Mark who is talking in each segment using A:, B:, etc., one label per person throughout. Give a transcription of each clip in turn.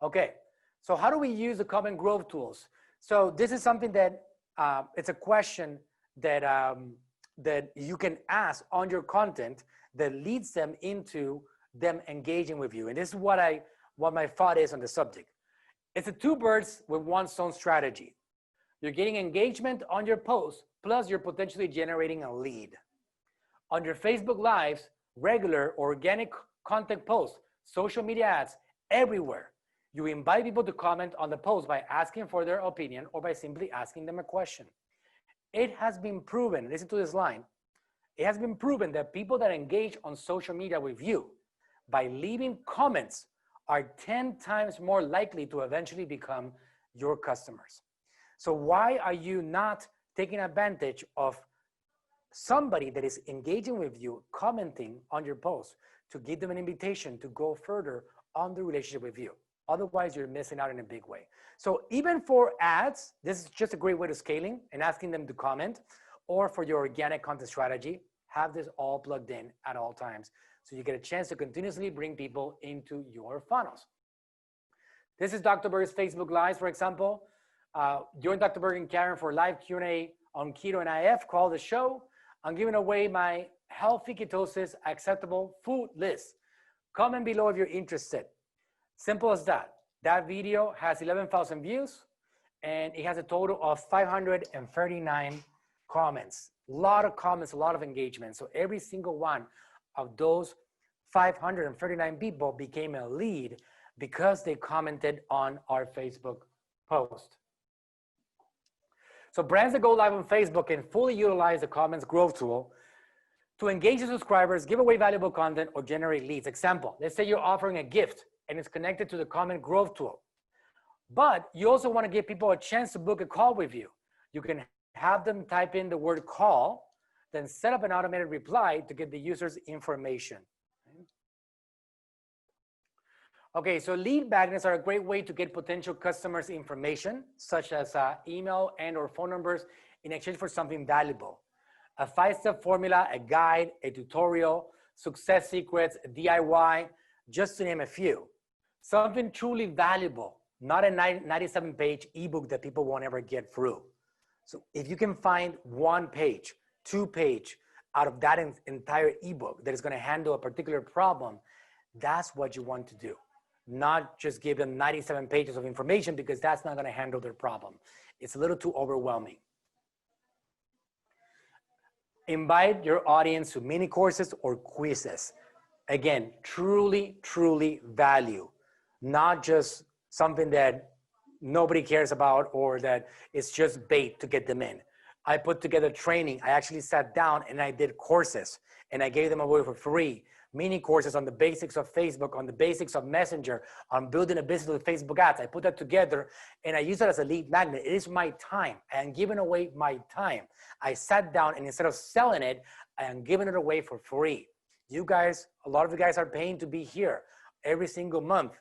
A: Okay, so how do we use the comment growth tools? So this is something that it's a question that that you can ask on your content that leads them into them engaging with you. And this is what my thought is on the subject. It's a two birds with one stone strategy. You're getting engagement on your post, plus you're potentially generating a lead. On your Facebook Lives, regular organic content posts, social media ads, everywhere. You invite people to comment on the post by asking for their opinion or by simply asking them a question. It has been proven, listen to this line, it has been proven that people that engage on social media with you by leaving comments are 10 times more likely to eventually become your customers. So why are you not taking advantage of somebody that is engaging with you, commenting on your post to give them an invitation to go further on the relationship with you? Otherwise, you're missing out in a big way. So even for ads, this is just a great way to scaling and asking them to comment, or for your organic content strategy, have this all plugged in at all times. So you get a chance to continuously bring people into your funnels. This is Dr. Berg's Facebook Lives, for example. Join Dr. Berg and Karen for live Q&A on keto and IF. Call the show. I'm giving away my healthy ketosis acceptable food list. Comment below if you're interested. Simple as that. That video has 11,000 views and it has a total of 539 comments. A lot of comments, a lot of engagement. So every single one of those 539 people became a lead because they commented on our Facebook post. So brands that go live on Facebook can fully utilize the comments growth tool to engage the subscribers, give away valuable content, or generate leads. Example, let's say you're offering a gift and it's connected to the comment growth tool. But you also want to give people a chance to book a call with you. You can have them type in the word call, then set up an automated reply to get the user's information. Okay, so lead magnets are a great way to get potential customers' information, such as email and or phone numbers in exchange for something valuable. A 5-step formula, a guide, a tutorial, success secrets, a DIY, just to name a few. Something truly valuable, not a 97-page ebook that people won't ever get through. So if you can find 1 page, 2 page out of that entire ebook that is going to handle a particular problem, that's what you want to do. Not just give them 97 pages of information, because that's not going to handle their problem. It's a little too overwhelming. Invite your audience to mini courses or quizzes. Again, truly, truly value, not just something that nobody cares about or that it's just bait to get them in. I put together training. I actually sat down and I did courses and I gave them away for free. Mini courses on the basics of Facebook, on the basics of Messenger, on building a business with Facebook ads. I put that together and I use it as a lead magnet. It is my time. I am giving away my time. I sat down and instead of selling it, I am giving it away for free. You guys, a lot of you guys are paying to be here. Every single month,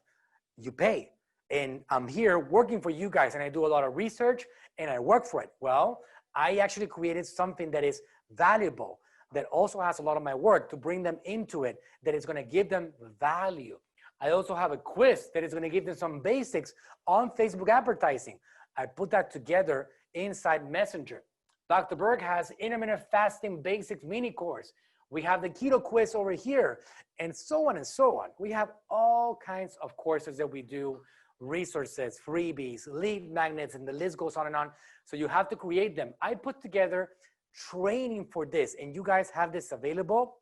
A: you pay. And I'm here working for you guys and I do a lot of research and I work for it. Well, I actually created something that is valuable, that also has a lot of my work to bring them into it, that is going to give them value. I also have a quiz that is going to give them some basics on Facebook advertising. I put that together inside Messenger. Dr. Berg has intermittent fasting basics mini course. We have the keto quiz over here, and so on and so on. We have all kinds of courses that we do, resources, freebies, lead magnets, and the list goes on and on. So you have to create them. I put together training for this, and you guys have this available.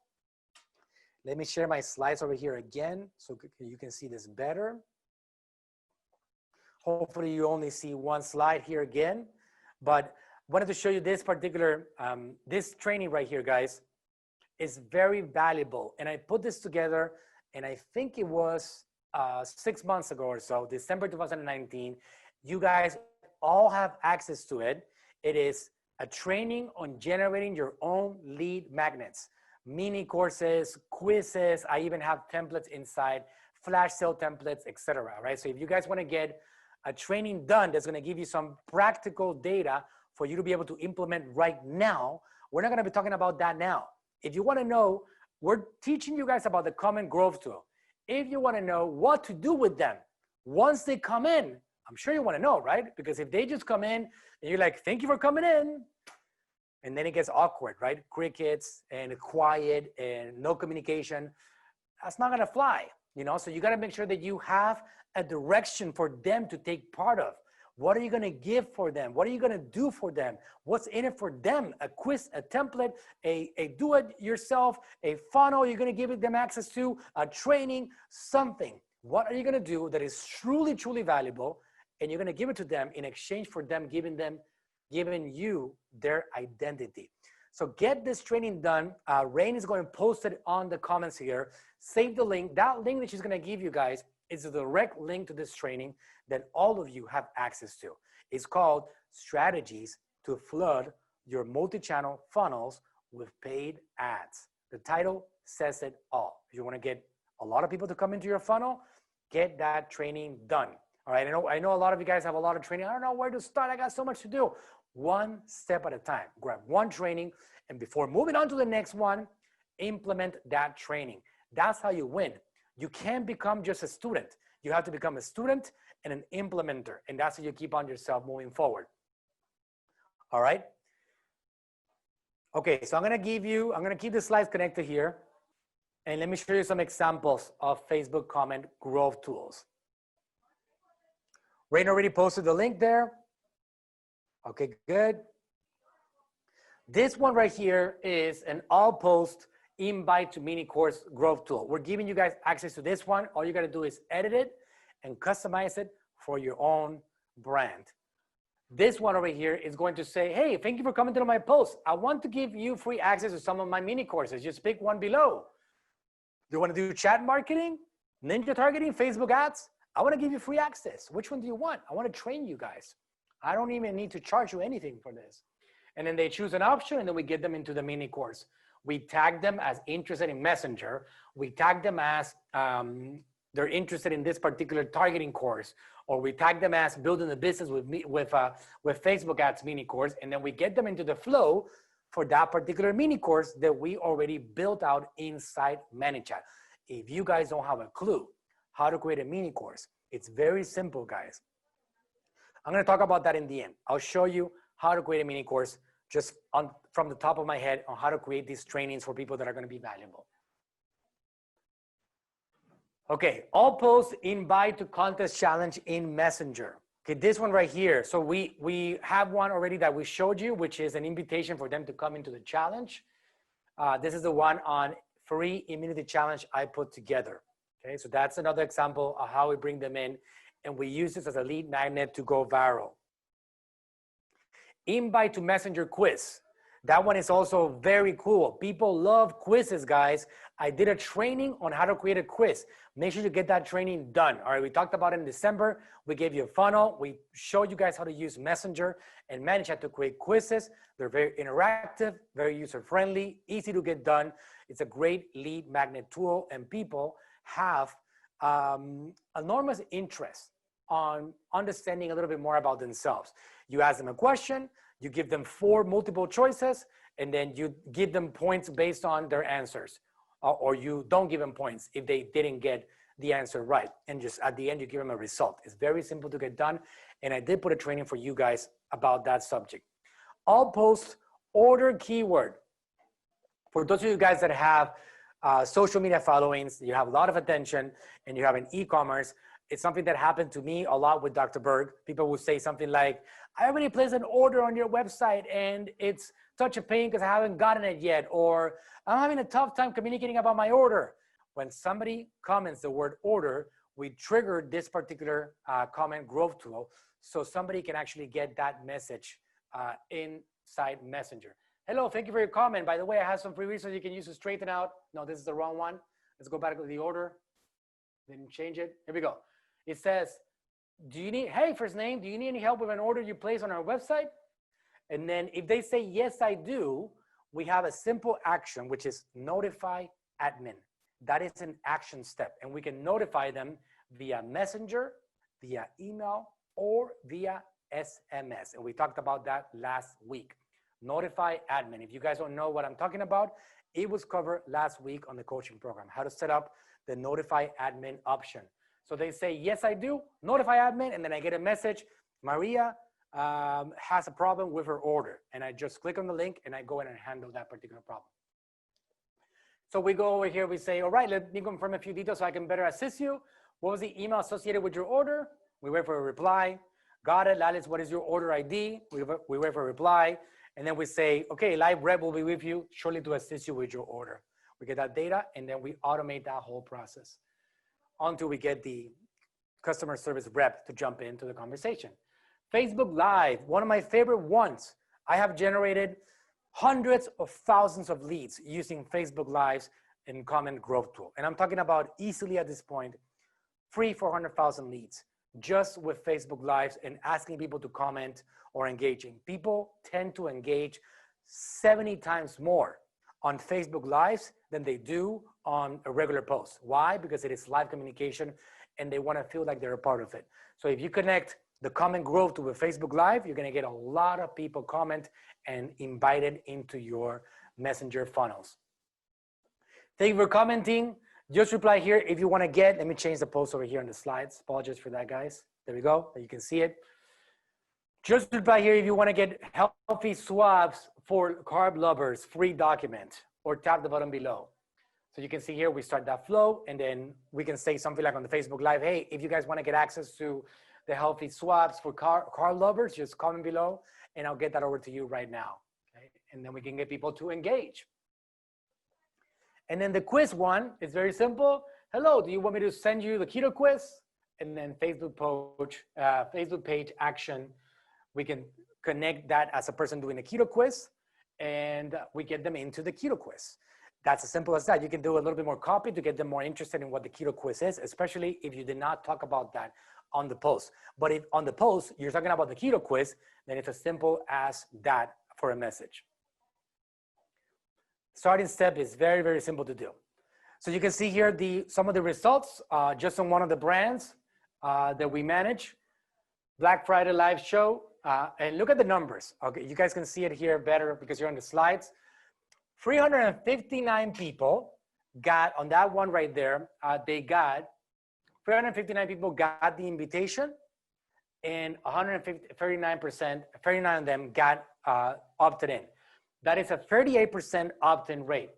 A: Let me share my slides over here again so you can see this better. Hopefully you only see one slide here again, but wanted to show you this particular, this training right here, guys, is very valuable. And I put this together, and I think it was 6 months ago or so, December 2019. You guys all have access to it. It is a training on generating your own lead magnets, mini courses, quizzes. I even have templates inside, flash sale templates, etc. Right? So if you guys want to get a training done that's going to give you some practical data for you to be able to implement right now, we're not going to be talking about that now. If you want to know, we're teaching you guys about the comment growth tool. If you want to know what to do with them, Once they come in, I'm sure you want to know, right? Because if they just come in and you're like, thank you for coming in, and then it gets awkward, right? Crickets and quiet and no communication, that's not gonna fly, you know? So you gotta make sure that you have a direction for them to take part of. What are you gonna give for them? What are you gonna do for them? What's in it for them? A quiz, a template, a do-it-yourself, a funnel you're gonna give them access to, a training, something. What are you gonna do that is truly, truly valuable, and you're gonna give it to them in exchange for them giving you their identity. So get this training done. Rain is going to post it on the comments here. Save the link. That link that she's going to give you guys is a direct link to this training that all of you have access to. It's called Strategies to Flood Your Multi-Channel Funnels with Paid Ads. The title says it all. If you want to get a lot of people to come into your funnel, get that training done. All right, I know a lot of you guys have a lot of training. I don't know where to start. I got so much to do. One step at a time. Grab one training, and before moving on to the next one, implement that training. That's how you win. You can't become just a student. You have to become a student and an implementer, and that's how you keep on yourself moving forward. All right? Okay, so I'm gonna keep the slides connected here, and let me show you some examples of Facebook comment growth tools. Rain already posted the link there. Okay, good. This one right here is an all post invite to mini course growth tool. We're giving you guys access to this one. All you got to do is edit it and customize it for your own brand. This one over here is going to say, hey, thank you for coming to my post. I want to give you free access to some of my mini courses. Just pick one below. Do you want to do chat marketing, ninja targeting, Facebook ads? I want to give you free access. Which one do you want? I want to train you guys. I don't even need to charge you anything for this. And then they choose an option, and then we get them into the mini course. We tag them as interested in Messenger. We tag them as they're interested in this particular targeting course, or we tag them as building a business with Facebook ads mini course, and then we get them into the flow for that particular mini course that we already built out inside ManyChat. If you guys don't have a clue how to create a mini course, it's very simple, guys. I'm going to talk about that in the end. I'll show you how to create a mini course just from the top of my head on how to create these trainings for people that are going to be valuable. Okay, all posts invite to contest challenge in Messenger. Okay, this one right here. So we have one already that we showed you, which is an invitation for them to come into the challenge. This is the one on free immunity challenge I put together. Okay, so that's another example of how we bring them in, and we use this as a lead magnet to go viral. Invite to Messenger quiz. That one is also very cool. People love quizzes, guys. I did a training on how to create a quiz. Make sure you get that training done. All right, we talked about it in December. We gave you a funnel. We showed you guys how to use Messenger and ManyChat to create quizzes. They're very interactive, very user-friendly, easy to get done. It's a great lead magnet tool, and people have enormous interest on understanding a little bit more about themselves. You ask them a question, you give them 4 multiple choices, and then you give them points based on their answers. Or you don't give them points if they didn't get the answer right. And just at the end, you give them a result. It's very simple to get done. And I did put a training for you guys about that subject. All post order keyword. For those of you guys that have social media followings, you have a lot of attention, and you have an e-commerce, it's something that happened to me a lot with Dr. Berg. People will say something like, I already placed an order on your website and it's such a pain because I haven't gotten it yet, or I'm having a tough time communicating about my order. When somebody comments the word order, we trigger this particular comment growth tool so somebody can actually get that message inside Messenger. Hello, thank you for your comment. By the way, I have some free resources you can use to straighten out. No, this is the wrong one. Let's go back to the order. Didn't change it. Here we go. It says, hey, first name, do you need any help with an order you place on our website? And then if they say, yes, I do, we have a simple action, which is notify admin. That is an action step. And we can notify them via Messenger, via email, or via SMS. And we talked about that last week. Notify admin. If you guys don't know what I'm talking about, it was covered last week on the coaching program, how to set up the notify admin option. So they say, yes, I do, notify admin, and then I get a message, Maria has a problem with her order. And I just click on the link and I go in and handle that particular problem. So we go over here, we say, all right, let me confirm a few details so I can better assist you. What was the email associated with your order? We wait for a reply. Got it, Alice, what is your order ID? We wait for a reply. And then we say, okay, live rep will be with you shortly to assist you with your order. We get that data and then we automate that whole process until we get the customer service rep to jump into the conversation. Facebook Live, one of my favorite ones. I have generated hundreds of thousands of leads using Facebook Lives and Comment Growth Tool. And I'm talking about easily at this point, 400,000 leads just with Facebook Lives and asking people to comment or engaging. People tend to engage 70 times more on Facebook Lives than they do on a regular post. Why? Because it is live communication and they want to feel like they're a part of it. So if you connect the Comment Growth to a Facebook Live, you're going to get a lot of people comment and invited into your messenger funnels. Thank you for commenting. Just reply here if you want to get, let me change the post over here on the slides. Apologies for that, guys. There we go. You can see it. Just reply here if you want to get healthy swabs for carb lovers, free document, or tap the button below. So you can see here, we start that flow, and then we can say something like on the Facebook Live, hey, if you guys want to get access to the healthy swabs for carb lovers, just comment below, and I'll get that over to you right now. Okay? And then we can get people to engage. And then the quiz one is very simple. Hello, do you want me to send you the keto quiz? And then Facebook page action, we can connect that as a person doing a keto quiz, and we get them into the keto quiz. That's as simple as that. You can do a little bit more copy to get them more interested in what the keto quiz is, especially if you did not talk about that on the post. But if on the post, you're talking about the keto quiz, then it's as simple as that for a message. Starting step is very, very simple to do. So you can see here some of the results just on one of the brands that we manage. Black Friday live show. And look at the numbers. Okay, you guys can see it here better because you're on the slides. 359 people got on that one right there. 359 people got the invitation, and 39 of them got opted in. That is a 38% opt-in rate.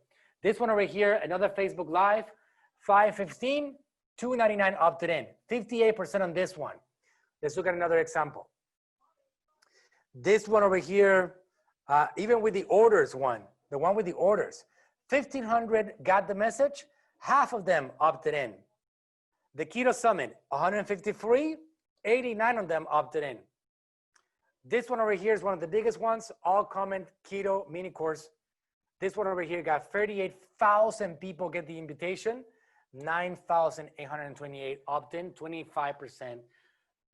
A: This one over here, another Facebook Live, 515, 299 opted in, 58% on this one. Let's look at another example. This one over here, even with the orders one, the one with the orders, 1,500 got the message, half of them opted in. The Keto Summit, 153, 89 of them opted in. This one over here is one of the biggest ones, all comment keto mini course. This one over here got 38,000 people get the invitation, 9,828 opt-in, 25%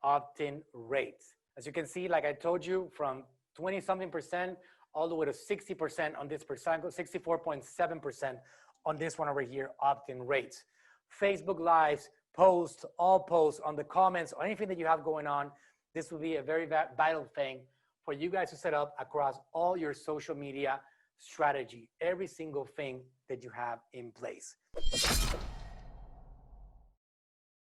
A: opt-in rate. As you can see, like I told you, from 20-something% all the way to 60% on this percent, 64.7% on this one over here, opt-in rates. Facebook Lives, posts, all posts on the comments, or anything that you have going on, this will be a very vital thing for you guys to set up across all your social media strategy, every single thing that you have in place.